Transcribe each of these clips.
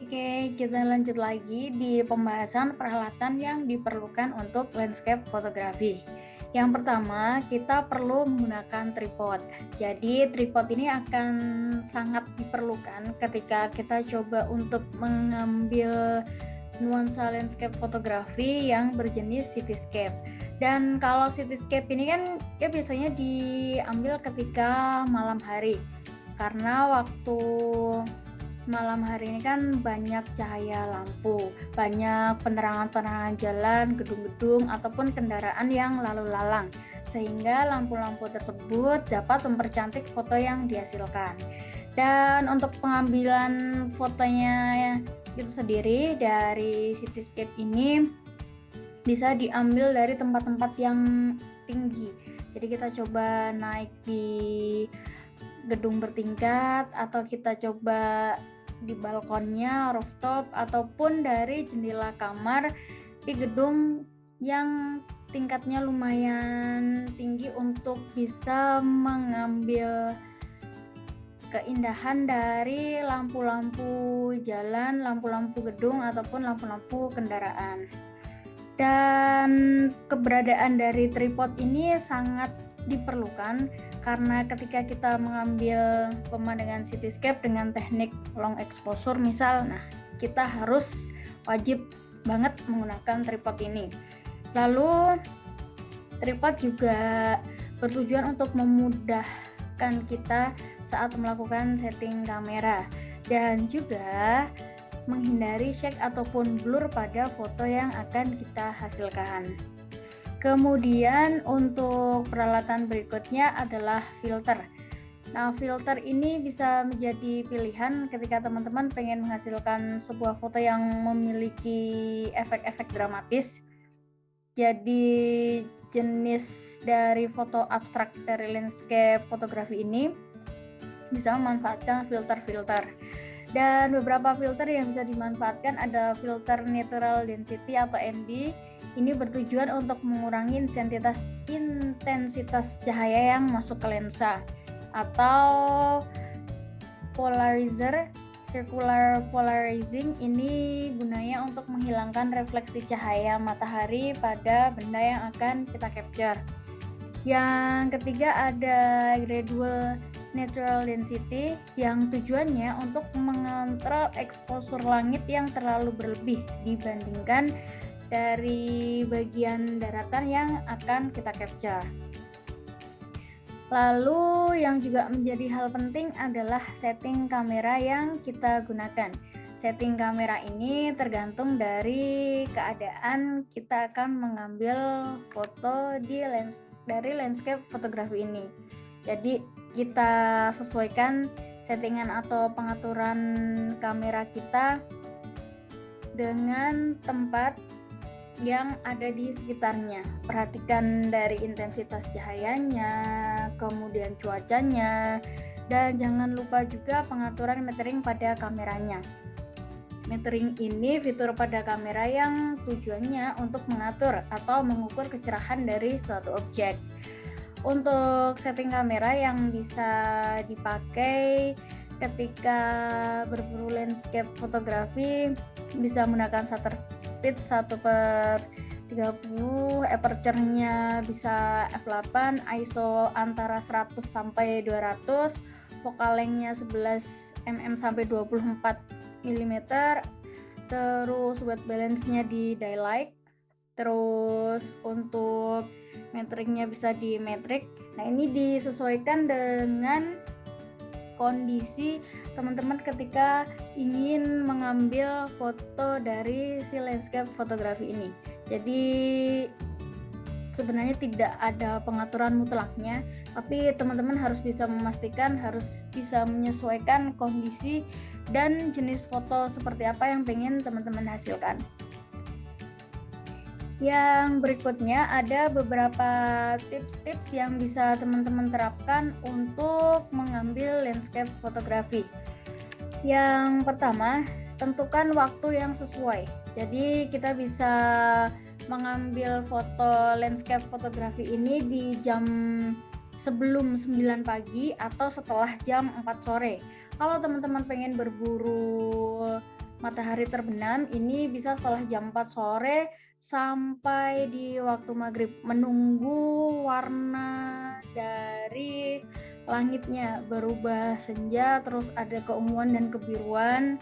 Oke, kita lanjut lagi di pembahasan peralatan yang diperlukan untuk landscape fotografi. Yang pertama, kita perlu menggunakan tripod. Jadi, tripod ini akan sangat diperlukan ketika kita coba untuk mengambil nuansa landscape fotografi yang berjenis cityscape. Dan kalau cityscape ini kan ya biasanya diambil ketika malam hari. Karena waktu malam hari ini kan banyak cahaya lampu, banyak penerangan-penerangan jalan, gedung-gedung, ataupun kendaraan yang lalu lalang, sehingga lampu-lampu tersebut dapat mempercantik foto yang dihasilkan. Dan untuk pengambilan fotonya itu sendiri dari cityscape ini bisa diambil dari tempat-tempat yang tinggi. Jadi kita coba naik di gedung bertingkat, atau kita coba di balkonnya, rooftop, ataupun dari jendela kamar di gedung yang tingkatnya lumayan tinggi untuk bisa mengambil keindahan dari lampu-lampu jalan, lampu-lampu gedung, ataupun lampu-lampu kendaraan. Dan keberadaan dari tripod ini sangat diperlukan karena ketika kita mengambil pemandangan cityscape dengan teknik long exposure misal, kita harus wajib banget menggunakan tripod ini. Lalu tripod juga bertujuan untuk memudahkan kita saat melakukan setting kamera dan juga menghindari shake ataupun blur pada foto yang akan kita hasilkan. Kemudian untuk peralatan berikutnya adalah filter. Nah, filter ini bisa menjadi pilihan ketika teman-teman pengen menghasilkan sebuah foto yang memiliki efek-efek dramatis. Jadi jenis dari foto abstrak dari landscape fotografi ini bisa memanfaatkan filter-filter. Dan beberapa filter yang bisa dimanfaatkan ada filter natural density atau ND. Ini bertujuan untuk mengurangi intensitas cahaya yang masuk ke lensa. Atau polarizer, circular polarizing, ini gunanya untuk menghilangkan refleksi cahaya matahari pada benda yang akan kita capture. Yang ketiga ada gradual natural density yang tujuannya untuk mengontrol eksposur langit yang terlalu berlebih dibandingkan dari bagian daratan yang akan kita capture. Lalu yang juga menjadi hal penting adalah setting kamera yang kita gunakan. Setting kamera ini tergantung dari keadaan kita akan mengambil foto dari landscape fotografi ini. Jadi kita sesuaikan settingan atau pengaturan kamera kita dengan tempat yang ada di sekitarnya. Perhatikan dari intensitas cahayanya, kemudian cuacanya, dan jangan lupa juga pengaturan metering pada kameranya. Metering ini fitur pada kamera yang tujuannya untuk mengatur atau mengukur kecerahan dari suatu objek. Untuk setting kamera yang bisa dipakai ketika berburu landscape fotografi bisa menggunakan shutter speed 1/30, aperture-nya bisa f8, ISO antara 100 sampai 200, focal length-nya 11 mm sampai 24 mm, terus white balance-nya di daylight, terus untuk metering-nya bisa di metric. Nah, ini disesuaikan dengan kondisi teman-teman ketika ingin mengambil foto dari si landscape fotografi ini. Jadi sebenarnya tidak ada pengaturan mutlaknya, tapi teman-teman harus bisa memastikan, harus bisa menyesuaikan kondisi dan jenis foto seperti apa yang pengen teman-teman hasilkan. Yang berikutnya ada beberapa tips-tips yang bisa teman-teman terapkan untuk mengambil landscape fotografi. Yang pertama, tentukan waktu yang sesuai. Jadi kita bisa mengambil foto landscape fotografi ini di jam sebelum 9 pagi atau setelah jam 4 sore. Kalau teman-teman pengen berburu matahari terbenam ini bisa setelah jam 4 sore sampai di waktu maghrib, menunggu warna dari langitnya berubah senja, terus ada keunguan dan kebiruan.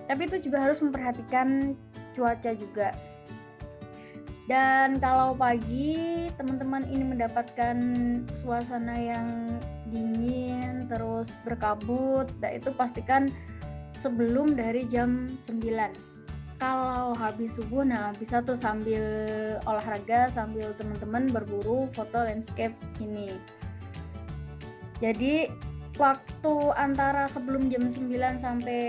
Tapi itu juga harus memperhatikan cuaca juga. Dan kalau pagi teman-teman ini mendapatkan suasana yang dingin terus berkabut, nah itu pastikan sebelum dari jam 9. Kalau habis subuh, nah bisa tuh sambil olahraga, sambil teman-teman berburu foto landscape ini. Jadi waktu antara sebelum jam 9 sampai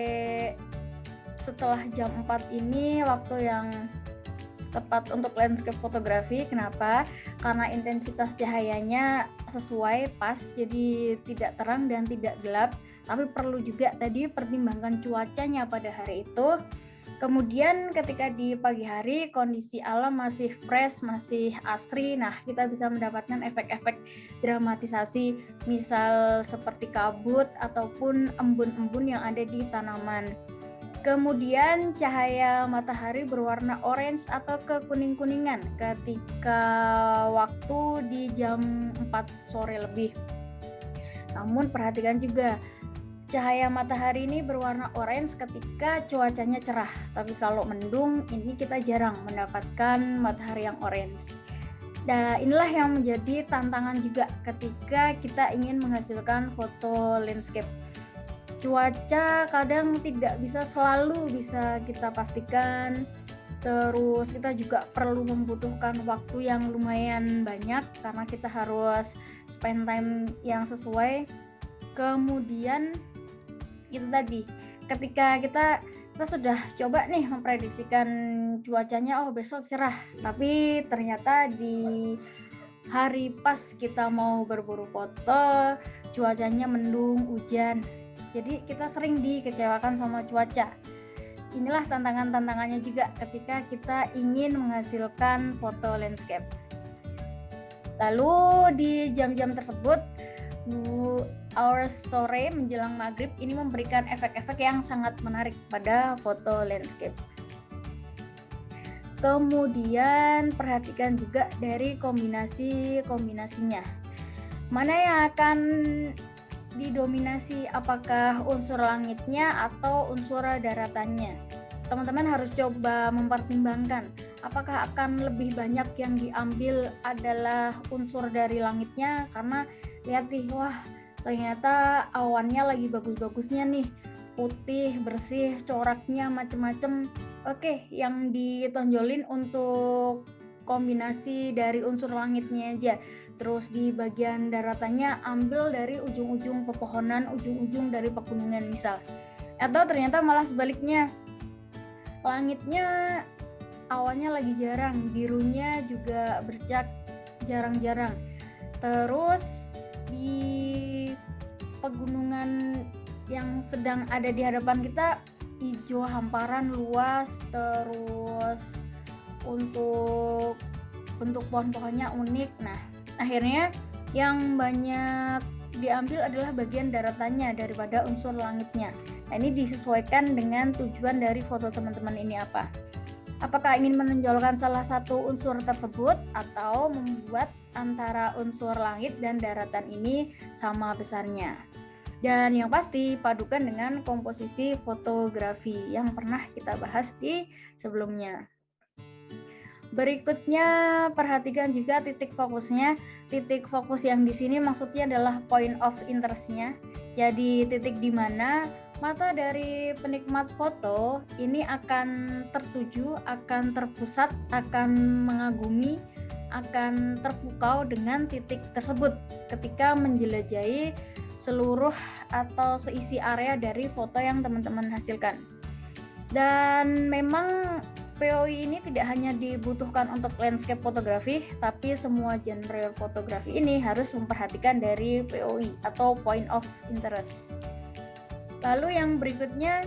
setelah jam 4 ini waktu yang tepat untuk landscape fotografi. Kenapa? Karena intensitas cahayanya sesuai pas, jadi tidak terang dan tidak gelap. Tapi perlu juga tadi pertimbangkan cuacanya pada hari itu. Kemudian ketika di pagi hari kondisi alam masih fresh, masih asri, nah kita bisa mendapatkan efek-efek dramatisasi, misal seperti kabut ataupun embun-embun yang ada di tanaman. Kemudian cahaya matahari berwarna orange atau kekuning-kuningan ketika waktu di jam 4 sore lebih. Namun perhatikan juga, cahaya matahari ini berwarna orange ketika cuacanya cerah. Tapi kalau mendung, ini kita jarang mendapatkan matahari yang orange. Nah, inilah yang menjadi tantangan juga ketika kita ingin menghasilkan foto landscape. Cuaca kadang tidak bisa selalu bisa kita pastikan, terus kita juga perlu membutuhkan waktu yang lumayan banyak karena kita harus spend time yang sesuai. Kemudian itu tadi, ketika kita sudah coba nih memprediksikan cuacanya, oh besok cerah, tapi ternyata di hari pas kita mau berburu foto cuacanya mendung, hujan. Jadi kita sering dikecewakan sama cuaca. Inilah tantangannya juga ketika kita ingin menghasilkan foto landscape. Lalu di jam-jam tersebut, hours sore menjelang maghrib ini memberikan efek-efek yang sangat menarik pada foto landscape. Kemudian perhatikan juga dari kombinasinya. Mana yang akan didominasi, apakah unsur langitnya atau unsur daratannya? Teman-teman harus coba mempertimbangkan apakah akan lebih banyak yang diambil adalah unsur dari langitnya, karena lihat nih, wah ternyata awannya lagi bagus-bagusnya nih, putih, bersih, coraknya macem-macem. Oke, yang ditonjolin untuk kombinasi dari unsur langitnya aja. Terus di bagian daratannya ambil dari ujung-ujung pepohonan, ujung-ujung dari pegunungan misal. Atau ternyata malah sebaliknya, langitnya awannya lagi jarang, birunya juga bercak jarang-jarang. Terus di pegunungan yang sedang ada di hadapan kita hijau hamparan luas, terus untuk bentuk pohon-pohonnya unik. Nah, akhirnya yang banyak diambil adalah bagian daratannya daripada unsur langitnya. Nah, ini disesuaikan dengan tujuan dari foto teman-teman ini apa. Apakah ingin menonjolkan salah satu unsur tersebut atau membuat antara unsur langit dan daratan ini sama besarnya. Dan yang pasti padukan dengan komposisi fotografi yang pernah kita bahas di sebelumnya. Berikutnya perhatikan juga titik fokusnya. Titik fokus yang di sini maksudnya adalah point of interest-nya. Jadi titik di mana mata dari penikmat foto ini akan tertuju, akan terpusat, akan mengagumi, akan terpukau dengan titik tersebut ketika menjelajahi seluruh atau seisi area dari foto yang teman-teman hasilkan. Dan memang POI ini tidak hanya dibutuhkan untuk landscape fotografi, tapi semua genre fotografi ini harus memperhatikan dari POI atau point of interest. Lalu yang berikutnya,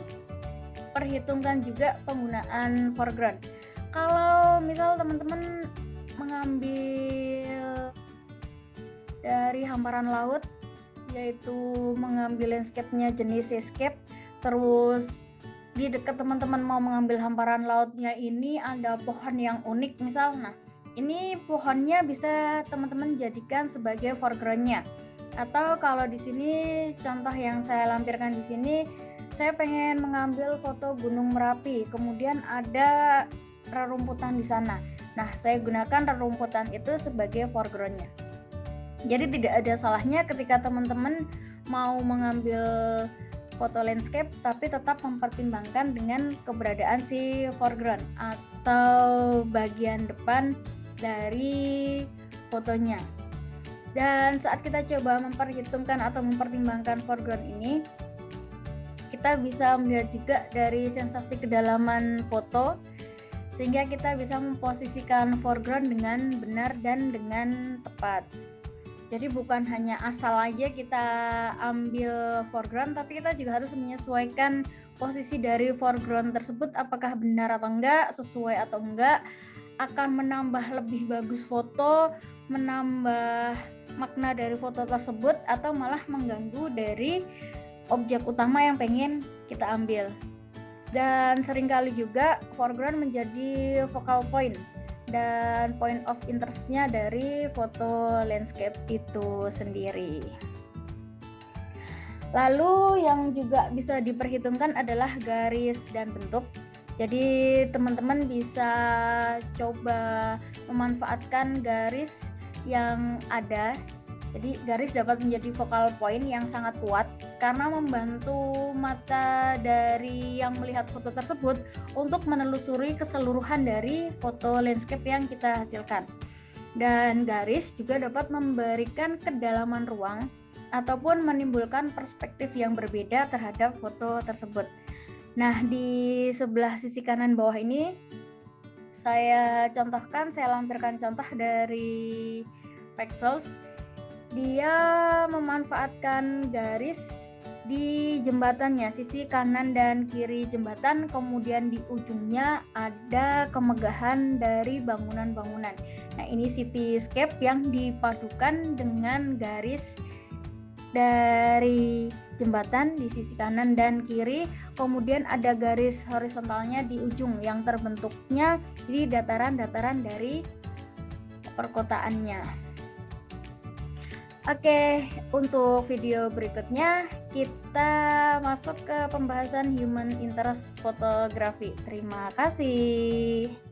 perhitungkan juga penggunaan foreground. Kalau misal teman-teman mengambil dari hamparan laut, yaitu mengambil landscape-nya jenis escape, terus di dekat teman-teman mau mengambil hamparan lautnya ini ada pohon yang unik misal. Nah, ini pohonnya bisa teman-teman jadikan sebagai foreground-nya. Atau kalau di sini contoh yang saya lampirkan di sini, saya pengen mengambil foto Gunung Merapi, kemudian ada rerumputan di sana. Nah, saya gunakan rerumputan itu sebagai foreground-nya. Jadi tidak ada salahnya ketika teman-teman mau mengambil foto landscape tapi tetap mempertimbangkan dengan keberadaan si foreground atau bagian depan dari fotonya. Dan saat kita coba memperhitungkan atau mempertimbangkan foreground ini, kita bisa melihat juga dari sensasi kedalaman foto, sehingga kita bisa memposisikan foreground dengan benar dan dengan tepat. Jadi bukan hanya asal aja kita ambil foreground, tapi kita juga harus menyesuaikan posisi dari foreground tersebut apakah benar atau enggak, sesuai atau enggak, akan menambah lebih bagus foto, menambah makna dari foto tersebut, atau malah mengganggu dari objek utama yang pengen kita ambil. Dan seringkali juga foreground menjadi focal point dan point of interest-nya dari foto landscape itu sendiri. Lalu yang juga bisa diperhitungkan adalah garis dan bentuk. Jadi teman-teman bisa coba memanfaatkan garis yang ada. Jadi garis dapat menjadi focal point yang sangat kuat karena membantu mata dari yang melihat foto tersebut untuk menelusuri keseluruhan dari foto landscape yang kita hasilkan. Dan garis juga dapat memberikan kedalaman ruang ataupun menimbulkan perspektif yang berbeda terhadap foto tersebut. Nah, di sebelah sisi kanan bawah ini saya lampirkan contoh dari Pexels. Dia memanfaatkan garis di jembatannya, sisi kanan dan kiri jembatan, kemudian di ujungnya ada kemegahan dari bangunan-bangunan. Nah, ini cityscape yang dipadukan dengan garis dari jembatan di sisi kanan dan kiri, kemudian ada garis horizontalnya di ujung yang terbentuknya di dataran-dataran dari perkotaannya. Oke, untuk video berikutnya kita masuk ke pembahasan human interest photography. Terima kasih.